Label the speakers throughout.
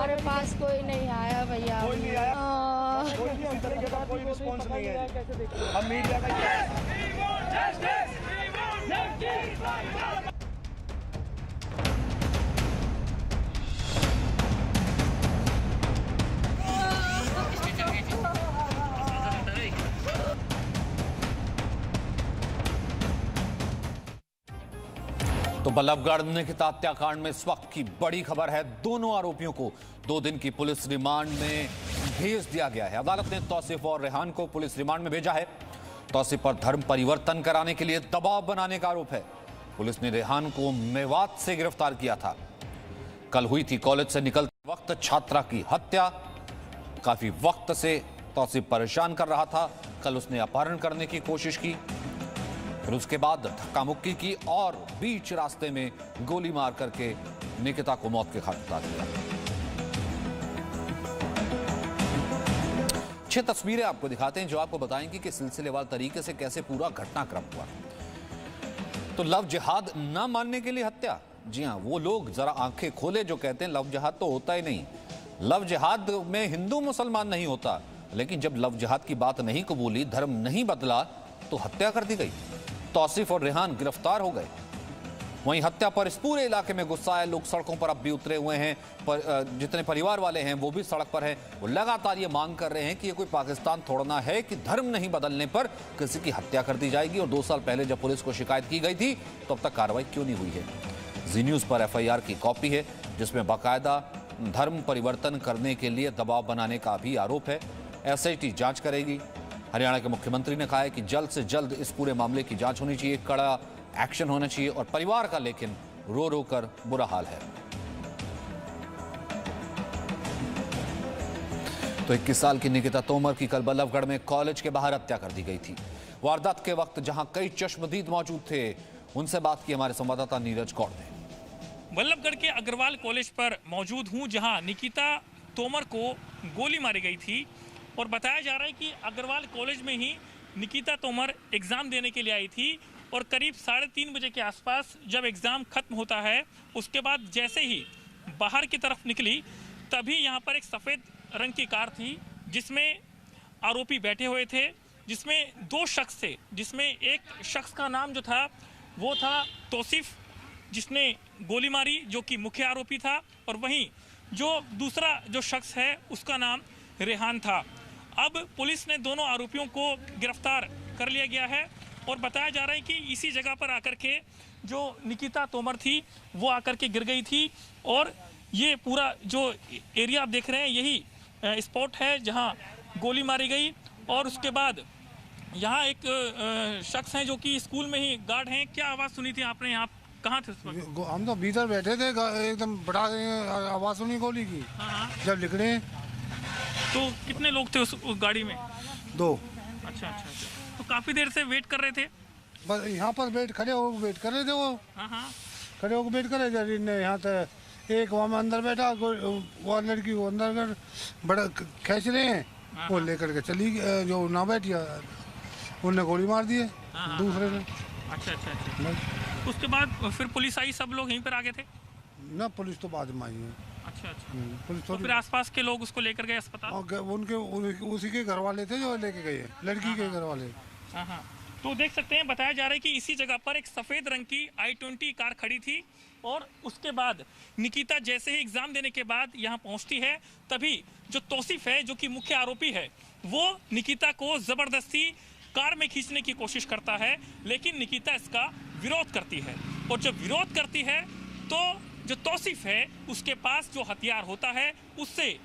Speaker 1: हमारे पास कोई नहीं आया भैया।
Speaker 2: कोई नहीं आया, कोई नहीं, इस तरीके का कोई रिस्पॉन्स नहीं है। हम मीडिया का
Speaker 3: तो बल्लभगढ़ निकिता हत्याकांड में इस वक्त की बड़ी खबर है। दोनों आरोपियों को 2 दिन की पुलिस रिमांड में भेज दिया गया है। अदालत ने तौसीफ और रेहान को पुलिस रिमांड में भेजा है। तौसीफ पर धर्म परिवर्तन कराने के लिए दबाव बनाने का आरोप है। पुलिस ने रेहान को मेवात से गिरफ्तार किया था। कल हुई थी कॉलेज से निकलते वक्त छात्रा की हत्या। काफी वक्त से तौसीफ परेशान कर रहा था। कल उसने अपहरण करने की कोशिश की, फिर उसके बाद धक्का मुक्की की और बीच रास्ते में गोली मार करके निकिता को मौत के घाट उतार दिया। 6 तस्वीरें आपको दिखाते हैं जो आपको बताएंगी कि सिलसिलेवार तरीके से कैसे पूरा घटनाक्रम हुआ। तो लव जिहाद ना मानने के लिए हत्या। जी हां, वो लोग जरा आंखें खोले जो कहते हैं लव जिहाद तो होता ही नहीं। लव जिहाद में हिंदू मुसलमान नहीं होता, लेकिन जब लव जिहाद की बात नहीं कबूली, धर्म नहीं बदला, तो हत्या कर दी गई। तौसीफ और रेहान गिरफ्तार हो गए। वहीं हत्या पर इस पूरे इलाके में गुस्सा है। लोग सड़कों पर अब भी उतरे हुए हैं। जितने परिवार वाले हैं वो भी सड़क पर हैं। वो लगातार ये मांग कर रहे हैं कि ये कोई पाकिस्तान थोड़ना है कि धर्म नहीं बदलने पर किसी की हत्या कर दी जाएगी। और 2 साल पहले जब पुलिस को शिकायत की गई थी तो अब तक कार्रवाई क्यों नहीं हुई है। जी न्यूज़ पर FIR की कॉपी है जिसमें बाकायदा धर्म परिवर्तन करने के लिए दबाव बनाने का भी आरोप है। SIT जांच करेगी। हरियाणा के मुख्यमंत्री ने कहा है कि जल्द से जल्द इस पूरे मामले की जांच होनी चाहिए, कड़ा एक्शन होना चाहिए। और परिवार का लेकिन रो रो कर बुरा हाल है। तो 21 साल की निकिता तोमर की कल बल्लभगढ़ में कॉलेज के बाहर हत्या कर दी गई थी। वारदात के वक्त जहां कई चश्मदीद मौजूद थे, उनसे बात की हमारे संवाददाता नीरज कौर ने।
Speaker 4: बल्लभगढ़ के अग्रवाल कॉलेज पर मौजूद हूं जहां निकिता तोमर को गोली मारी गई थी। और बताया जा रहा है कि अग्रवाल कॉलेज में ही निकिता तोमर एग्ज़ाम देने के लिए आई थी और करीब 3:30 बजे के आसपास जब एग्ज़ाम खत्म होता है उसके बाद जैसे ही बाहर की तरफ निकली तभी यहाँ पर एक सफ़ेद रंग की कार थी जिसमें आरोपी बैठे हुए थे, जिसमें 2 शख्स थे। जिसमें एक शख्स का नाम जो था वो था तौसीफ, जिसने गोली मारी, जो कि मुख्य आरोपी था। और वहीं जो दूसरा जो शख्स है उसका नाम रेहान था। अब पुलिस ने दोनों आरोपियों को गिरफ्तार कर लिया गया है और बताया जा रहा है कि इसी जगह पर आकर के जो निकिता तोमर थी वो आकर के गिर गई थी। और ये पूरा जो एरिया आप देख रहे हैं यही स्पॉट है जहां गोली मारी गई। और उसके बाद यहाँ एक शख्स हैं जो कि स्कूल में ही गार्ड हैं। क्या आवाज़ सुनी थी आपने? यहाँ कहाँ थे उस वक्त?
Speaker 5: हम तो भीतर बैठे थे, एकदम बड़ा आवाज़ सुनी गोली की। जब निकले
Speaker 4: तो कितने लोग थे उस गाड़ी में?
Speaker 5: 2।
Speaker 4: अच्छा। तो काफी देर से वेट कर रहे थे?
Speaker 5: बस यहाँ पर वेट कर रहे थे वो। खड़े होकर वेट कर रहे थे। यहाँ तक एक वहाँ अंदर बैठा, वो लड़की वो अंदर बड़ा खींच रहे हैं, वो लेकर के चली जो ना बैठी उनने गोली मार दी है दूसरे ने।
Speaker 4: अच्छा। उसके बाद फिर पुलिस आई, सब लोग यहीं पर आ गए थे
Speaker 5: ना? पुलिस तो बाद में आई है।
Speaker 4: अच्छा।
Speaker 5: पुलिस
Speaker 4: तो फिर आसपास के लोग उसको लेकर गए अस्पताल?
Speaker 5: उनके उसी के घर वाले थे जो लेके गए, लड़की के घर वाले।
Speaker 4: तो देख सकते हैं, बताया जा रहा है कि इसी जगह पर एक सफ़ेद रंग की i20 कार खड़ी थी। और उसके बाद निकिता जैसे ही एग्ज़ाम देने के बाद यहाँ पहुँचती है तभी जो तौसीफ है, जो कि मुख्य आरोपी है, वो निकिता को ज़बरदस्ती कार में खींचने की कोशिश करता है। लेकिन निकिता इसका विरोध करती है। और जब विरोध करती है तो जो तौसीफ है उसके पास जो हथियार होता है उससे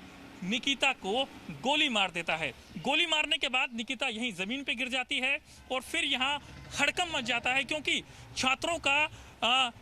Speaker 4: निकिता को गोली मार देता है। गोली मारने के बाद निकिता यहीं ज़मीन पे गिर जाती है। और फिर यहाँ हड़कंप मच जाता है क्योंकि छात्रों का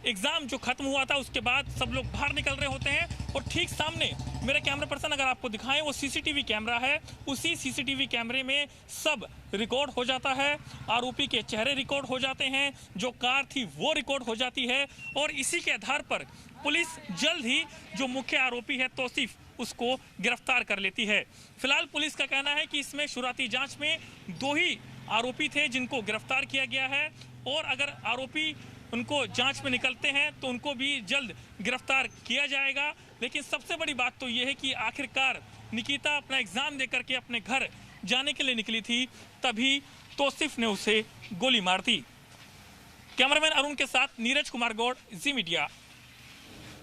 Speaker 4: एग्ज़ाम जो ख़त्म हुआ था उसके बाद सब लोग बाहर निकल रहे होते हैं। और ठीक सामने मेरे कैमरा पर्सन अगर आपको दिखाएं वो CCTV कैमरा है। उसी CCTV कैमरे में सब रिकॉर्ड हो जाता है। आरोपी के चेहरे रिकॉर्ड हो जाते हैं, जो कार थी वो रिकॉर्ड हो जाती है। और इसी के आधार पर पुलिस जल्द ही जो मुख्य आरोपी है तौसीफ उसको गिरफ्तार कर लेती है। फिलहाल पुलिस का कहना है कि इसमें शुरुआती जांच में 2 ही आरोपी थे जिनको गिरफ्तार किया गया है। और अगर आरोपी उनको जांच में निकलते हैं तो उनको भी जल्द गिरफ्तार किया जाएगा। लेकिन सबसे बड़ी बात तो ये है कि आखिरकार निकिता अपना एग्जाम देकर के अपने घर जाने के लिए निकली थी, तभी तौसीफ ने उसे गोली मार दी। कैमरामैन अरुण के साथ नीरज कुमार गौड़, जी मीडिया,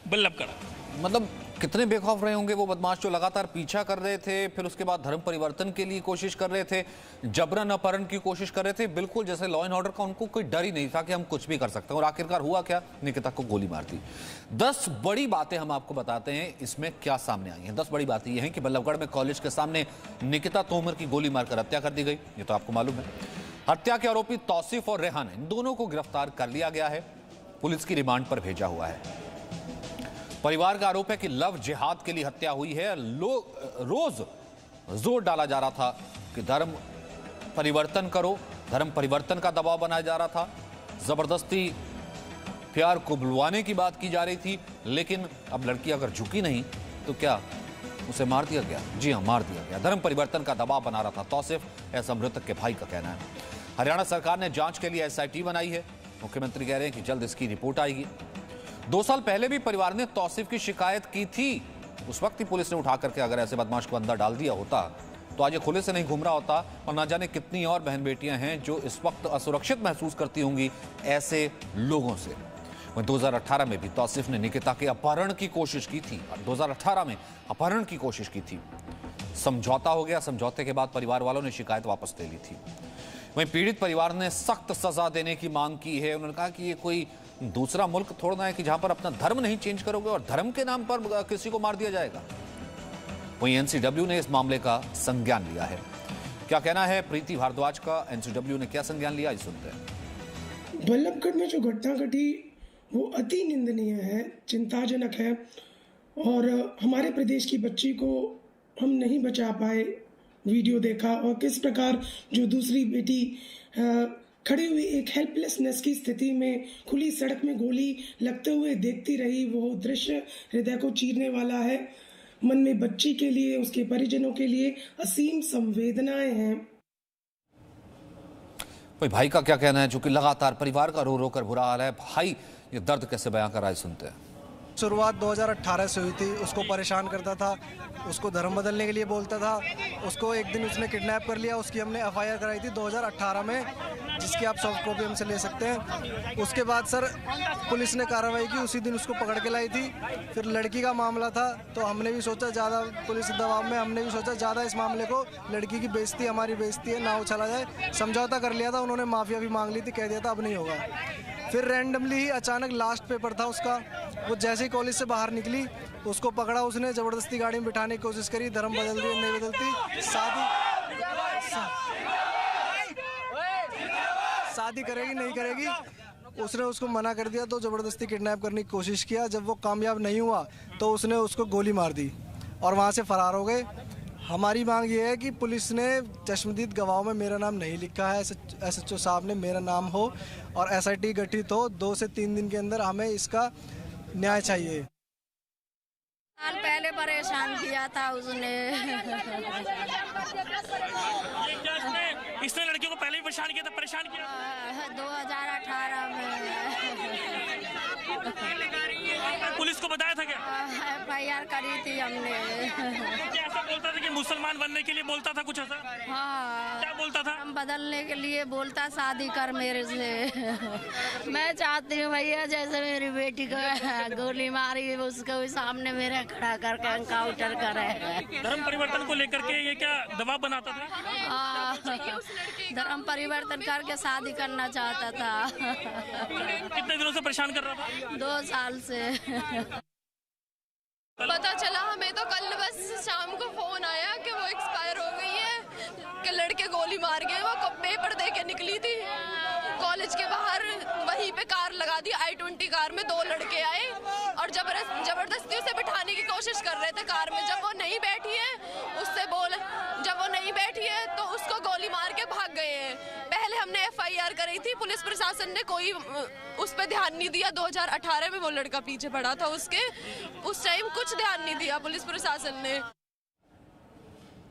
Speaker 4: बल्लभगढ़।
Speaker 3: मतलब कितने बेखौफ रहे होंगे वो बदमाश जो लगातार पीछा कर रहे थे, फिर उसके बाद धर्म परिवर्तन के लिए कोशिश कर रहे थे, जबरन अपहरण की कोशिश कर रहे थे। बिल्कुल जैसे लॉ एंड ऑर्डर का उनको कोई डर ही नहीं था कि हम कुछ भी कर सकते हैं। और आखिरकार हुआ क्या? निकिता को गोली मार दी। 10 बड़ी बातें हम आपको बताते हैं इसमें क्या सामने आई हैं। 10 बड़ी बातें ये हैं कि बल्लभगढ़ में कॉलेज के सामने निकिता तोमर की गोली मारकर हत्या कर दी गई, ये तो आपको मालूम है। हत्या के आरोपी तौसीफ और रेहान, इन दोनों को गिरफ्तार कर लिया गया है, पुलिस की रिमांड पर भेजा हुआ है। परिवार का आरोप है कि लव जिहाद के लिए हत्या हुई है। रोज जोर डाला जा रहा था कि धर्म परिवर्तन करो, धर्म परिवर्तन का दबाव बनाया जा रहा था, जबरदस्ती प्यार को बुलवाने की बात की जा रही थी। लेकिन अब लड़की अगर झुकी नहीं तो क्या उसे मार दिया गया? जी हां, मार दिया गया। धर्म परिवर्तन का दबाव बना रहा था तौसीफ, ऐसा मृतक के भाई का कहना है। हरियाणा सरकार ने जांच के लिए SIT बनाई है। मुख्यमंत्री कह रहे हैं कि जल्द इसकी रिपोर्ट आएगी। 2 साल पहले भी परिवार ने तौसीफ की शिकायत की थी। उस वक्त ही पुलिस ने उठा करके अगर ऐसे बदमाश को अंदर डाल दिया होता तो आज ये खुले से नहीं घूम रहा होता। और ना जाने कितनी और बहन बेटियां हैं जो इस वक्त असुरक्षित महसूस करती होंगी ऐसे लोगों से। 2018 में भी तौसीफ ने निकिता के अपहरण की कोशिश की थी। 2018 में अपहरण की कोशिश की थी, समझौता हो गया। समझौते के बाद परिवार वालों ने शिकायत वापस ले ली थी। वहीं पीड़ित परिवार ने सख्त सजा देने की मांग की है। उन्होंने कहा कि ये कोई दूसरा मुल्क थोड़ा है कि जहां पर अपना धर्म नहीं चेंज करोगे और धर्म के नाम पर किसी को मार दिया जाएगा। वहीं NCW ने इस मामले का संज्ञान लिया है। क्या कहना है प्रीति भारद्वाज का? NCW ने क्या संज्ञान लिया, ये सुनते हैं।
Speaker 6: बल्लभगढ़ में जो घटना घटी वो अति निंदनीय है, चिंताजनक है। और हमारे प्रदेश की बच्ची को हम नहीं बचा पाए। वीडियो देखा और किस प्रकार जो दूसरी बेटी खड़ी हुई एक हेल्पलेसनेस की स्थिति में खुली सड़क में गोली लगते हुए देखती रही, वो दृश्य हृदय को चीरने वाला है। मन में बच्ची के लिए, उसके परिजनों के लिए असीम संवेदनाएं हैं।
Speaker 3: भाई का क्या कहना है, जो कि लगातार परिवार का रो रो कर बुरा हाल है। भाई ये दर्द कैसे बयां कर रहा है, सुनते हैं।
Speaker 7: शुरुआत 2018 से हुई थी। उसको परेशान करता था, उसको धर्म बदलने के लिए बोलता था। उसको एक दिन उसने किडनैप कर लिया। उसकी हमने FIR कराई थी 2018 में, जिसकी आप सॉफ्ट कॉपी हमसे ले सकते हैं। उसके बाद सर पुलिस ने कार्रवाई की, उसी दिन उसको पकड़ के लाई थी। फिर लड़की का मामला था तो हमने भी सोचा ज़्यादा पुलिस दबाव में, हमने भी सोचा ज़्यादा इस मामले को, लड़की की बेइज्जती हमारी बेइज्जती है, ना उछाला जाए। समझौता कर लिया था उन्होंने, माफिया भी मांग ली थी, कह दिया था अब नहीं होगा। फिर रैंडमली ही अचानक लास्ट पेपर था उसका, वो जैसे ही कॉलेज से बाहर निकली उसको पकड़ा उसने, ज़बरदस्ती गाड़ी में बिठाने की कोशिश करी। धर्म बदल दी नहीं बदलती, शादी करेगी नहीं करेगी, उसने उसको मना कर दिया तो ज़बरदस्ती किडनैप करने की कोशिश किया। जब वो कामयाब नहीं हुआ तो उसने उसको गोली मार दी और वहाँ से फरार हो गए। हमारी मांग ये है कि पुलिस ने चश्मदीद गवाहों में मेरा नाम नहीं लिखा है, SHO साहब ने मेरा नाम हो और SIT गठित हो। 2 से 3 दिन के अंदर हमें इसका न्याय चाहिए।
Speaker 1: साल पहले परेशान किया था उसने।
Speaker 4: इसने लड़कियों को पहले भी परेशान किया था, परेशान किया
Speaker 1: 2018 में।
Speaker 4: पुलिस को बताया था क्या?
Speaker 1: FIR करी थी हमने।
Speaker 4: क्या ऐसा बोलता था कि मुसलमान बनने के लिए बोलता था कुछ ऐसा?
Speaker 1: हाँ,
Speaker 4: क्या बोलता था?
Speaker 1: हम बदलने के लिए बोलता, शादी कर मेरे से। मैं चाहती हूँ भैया जैसे मेरी बेटी को गोली मारी उसको भी सामने मेरे खड़ा करके एनकाउंटर करे।
Speaker 4: धर्म परिवर्तन को लेकर के ये क्या दबाव बनाता था?
Speaker 1: धर्म परिवर्तन करके शादी करना चाहता था।
Speaker 4: कितने दिनों से परेशान कर रहा था?
Speaker 1: 2 साल से।
Speaker 8: पता चला हमें तो कल बस शाम को फोन आया कि वो एक्सपायर हो गई है, कि लड़के गोली मार गए। वो पेपर दे के निकली थी कॉलेज के बाहर, वहीं पे कार लगा दी। I-20 कार में 2 लड़के आए और जबरदस्ती उसे बिठाने की कोशिश कर रहे थे कार में। जब वो नहीं बैठी है जब वो नहीं बैठी है तो उसको गोली मार के भाग गए हैं। पहले हमने FIR करी थी, पुलिस प्रशासन ने कोई उस पर ध्यान नहीं दिया। 2018 में वो लड़का पीछे पड़ा था उसके, उस टाइम कुछ ध्यान नहीं दिया पुलिस प्रशासन ने।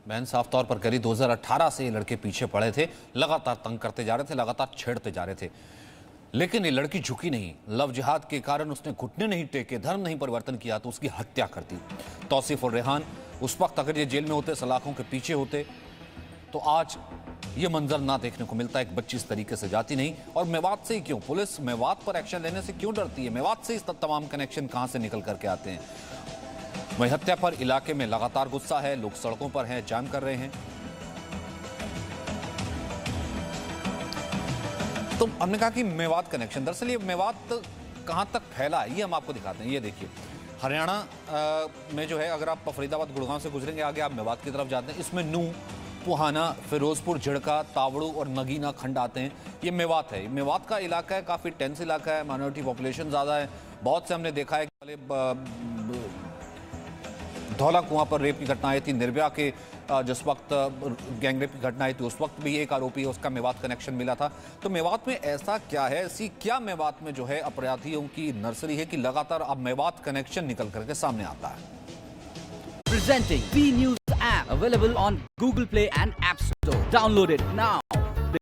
Speaker 3: बहन साफ तौर पर करी 2018 से ये लड़के पीछे पड़े थे, लगातार तंग करते जा रहे थे, लगातार छेड़ते जा रहे थे। लेकिन ये लड़की झुकी नहीं। लव जिहाद के कारण उसने घुटने नहीं टेके, धर्म नहीं परिवर्तन किया तो उसकी हत्या कर दी। तौसीफ और रेहान उस वक्त अगर ये जेल में होते, सलाखों के पीछे होते, तो आज ये मंजर ना देखने को मिलता। एक बच्ची इस तरीके से जाती नहीं। और मेवात से ही क्यों? पुलिस मेवात पर एक्शन लेने से क्यों डरती है? मेवात से इस तमाम कनेक्शन कहां से निकल करके आते हैं? वही हत्या पर इलाके में लगातार गुस्सा है, लोग सड़कों पर हैं, जाम कर रहे हैं। तो हमने कहा कि मेवात कनेक्शन, दरअसल ये मेवात कहां तक फैला है ये हम आपको दिखाते हैं। ये देखिए, हरियाणा में जो है, अगर आप फरीदाबाद गुड़गांव से गुजरेंगे आगे, आप मेवात की तरफ जाते हैं, इसमें नूह, पुहाना, फिरोजपुर, झिड़का, तावड़ू और नगीना खंड आते हैं। ये मेवात है। मेवात का इलाका है, काफ़ी टेंस इलाका है, माइनॉरिटी पॉपुलेशन ज़्यादा है। बहुत से हमने देखा है कि धौला कुआं पर रेप की घटना आई थी, निर्भया के जिस वक्त गैंगरेप की घटना आई थी उस वक्त भी एक आरोपी है, उसका मेवात कनेक्शन मिला था। तो मेवात में ऐसा क्या है, ऐसी क्या मेवात में जो है अपराधियों की नर्सरी है कि लगातार अब मेवात कनेक्शन निकल करके सामने आता है।
Speaker 9: Presenting B News app available on Google Play and App Store. Download it now.